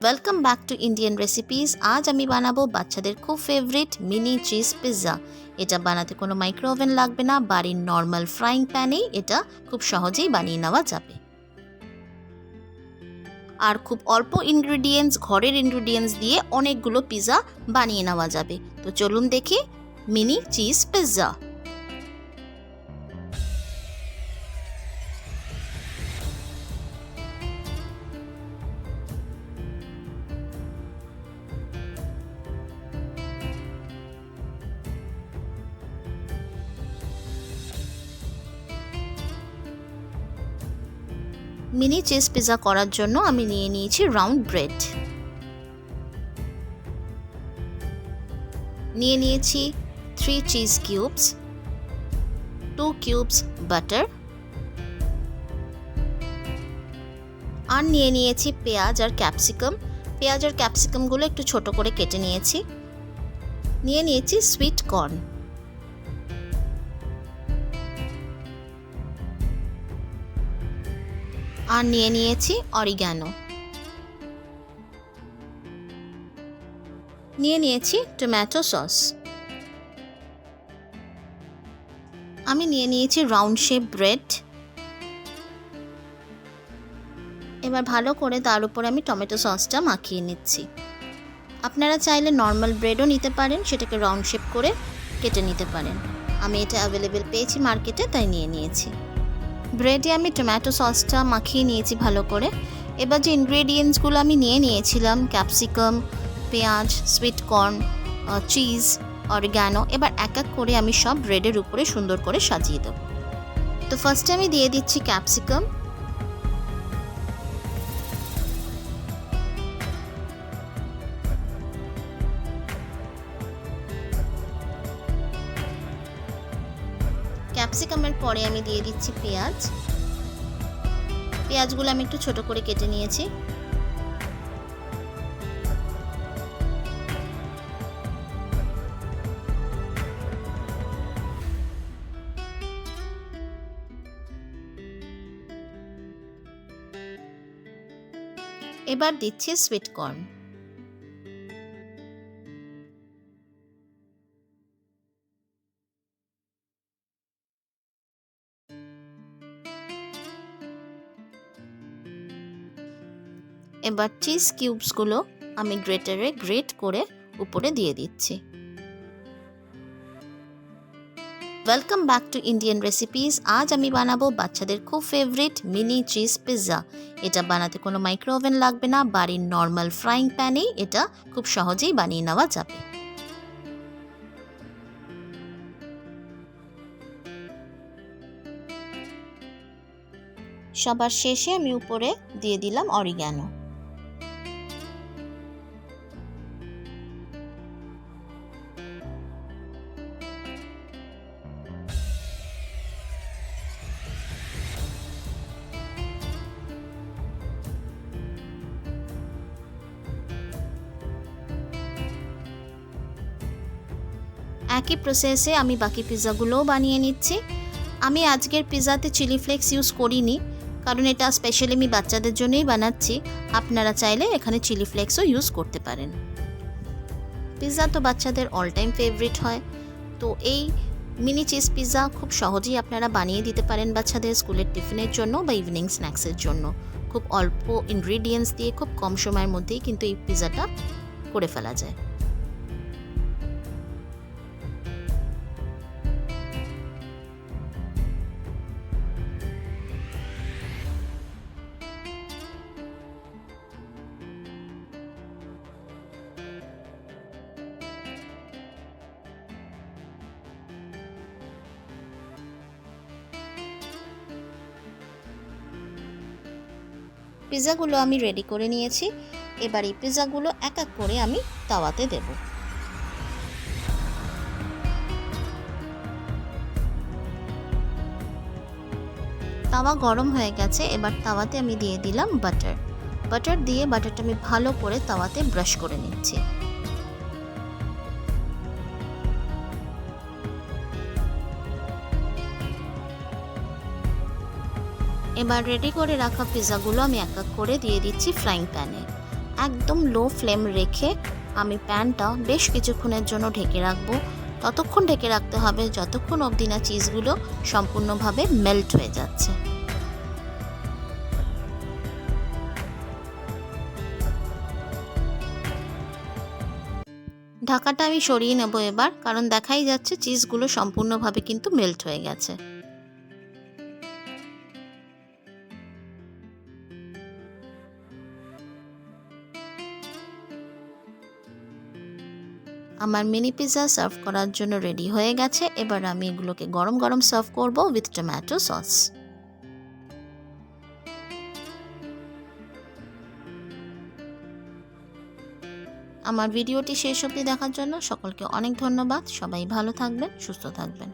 Welcome back to Indian recipes. আজ আমি বানাবো বাচ্চাদের খুব ফেভারিট মিনি চিজ পিৎজা। এটা বানাতে কোনো মাইক্রো ওভেন লাগবে না, বাড়ির নর্মাল ফ্রাইং প্যানেই এটা খুব সহজেই বানিয়ে নেওয়া যাবে। আর খুব অল্প ঘরের ইনগ্রিডিয়েন্টস দিয়ে অনেকগুলো পিৎজা বানিয়ে নেওয়া যাবে। তো চলুন দেখি mini cheese pizza. Mini cheese pizza করার জন্য আমি নিয়ে নিয়েছি রাউন্ড ব্রেড, নিয়ে নিয়েছি 3 চিজ কিউবস, 2 কিউবস বাটার, আর নিয়ে নিয়েছি পেঁয়াজ আর ক্যাপসিকাম। পেঁয়াজ আর ক্যাপসিকামগুলো একটু ছোট করে কেটে নিয়েছি। নিয়ে নিয়েছি সুইট কর্ন, আর নিয়ে নিয়েছি অরিগ্যানো, নিয়ে নিয়েছি টমেটো সস। আমি নিয়ে নিয়েছি রাউন্ড শেপ ব্রেড। এবার ভালো করে তার উপরে আমি টমেটো সসটা মাখিয়ে নিচ্ছি। আপনারা চাইলে নর্মাল ব্রেডও নিতে পারেন, সেটাকে রাউন্ড শেপ করে কেটে নিতে পারেন। আমি এটা অ্যাভেলেবেল পেয়েছি মার্কেটে, তাই নিয়ে নিয়েছি। ব্রেডে আমি টমেটো সসটা মাখিয়ে নিয়েছি ভালো করে। এবার যে ইনগ্রেডিয়েন্টসগুলো আমি নিয়ে নিয়েছিলাম, ক্যাপসিকাম, পেঁয়াজ, সুইট কর্ন, চিজ, অরিগ্যানো, এবার এক এক করে আমি সব ব্রেডের উপরে সুন্দর করে সাজিয়ে দেব। তো ফার্স্টে আমি দিয়ে দিচ্ছি ক্যাপসিকাম, ক্যাপসিকামের পরে আমি দিয়ে দিচ্ছি পেঁয়াজ। পেঁয়াজগুলো আমি একটু ছোট করে কেটে নিয়েছি। এবার দিচ্ছি সুইট কর্ন। এবার চিজ কিউবসগুলো আমি গ্রেটারে গ্রেট করে উপরে দিয়ে দিচ্ছি। Welcome back to Indian recipes. আজ আমি বানাবো বাচ্চাদের খুব ফেভারিট মিনি চিজ পিৎজা। এটা বানাতে কোনো মাইক্রো ওভেন লাগবে না, বাড়ির নর্মাল ফ্রাইং প্যানেই এটা খুব সহজেই বানিয়ে নেওয়া যাবে। সবার শেষে আমি উপরে দিয়ে দিলাম অরিগ্যানো। একই প্রসেসে আমি বাকি পিৎজাগুলোও বানিয়ে নিচ্ছি। আমি আজকের পিৎজাতে চিলি ফ্লেক্স ইউজ করিনি, কারণ এটা স্পেশালি আমি বাচ্চাদের জন্যই বানাচ্ছি। আপনারা চাইলে এখানে চিলি ফ্লেক্সও ইউজ করতে পারেন। পিৎজা তো বাচ্চাদের অল টাইম ফেভারিট হয়, তো এই মিনি চিজ পিৎজা খুব সহজেই আপনারা বানিয়ে দিতে পারেন বাচ্চাদের স্কুলের টিফিনের জন্য বা ইভিনিং স্ন্যাক্সের জন্য। খুব অল্প ইনগ্রিডিয়েন্টস দিয়ে খুব কম সময়ের মধ্যেই কিন্তু এই পিৎজাটা করে ফেলা যায়। পিৎজাগুলো আমি রেডি করে নিয়েছি। এবার এই পিৎজাগুলো এক এক করে আমি তাওয়াতে দেব। তাওয়া গরম হয়ে গেছে। এবার তাওয়াতে আমি দিয়ে দিলাম বাটার দিয়ে বাটারটা আমি ভালো করে তাওয়াতে ব্রাশ করে নিচ্ছি। এবার রেডি করে রাখা পিৎজাগুলো আমি এক এক করে দিয়ে দিচ্ছি ফ্রাইং প্যানে। একদম লো ফ্লেম রেখে আমি প্যানটা বেশ কিছুক্ষণের জন্য ঢেকে রাখবো। ততক্ষণ ঢেকে রাখতে হবে যতক্ষণ অবধি না চিজগুলো সম্পূর্ণভাবে মেল্ট হয়ে যাচ্ছে। ঢাকাটা আমি সরিয়ে নেব এবার, কারণ দেখাই যাচ্ছে চিজগুলো সম্পূর্ণভাবে কিন্তু মেল্ট হয়ে গেছে। আমার মিনি পিৎজা সার্ভ করার জন্য রেডি হয়ে গেছে। এবার আমি এগুলোকে গরম গরম সার্ভ করব উইথ টমেটো সস। আমার ভিডিওটি শেষ অবধি দেখার জন্য সকলকে অনেক ধন্যবাদ। সবাই ভালো থাকবেন, সুস্থ থাকবেন।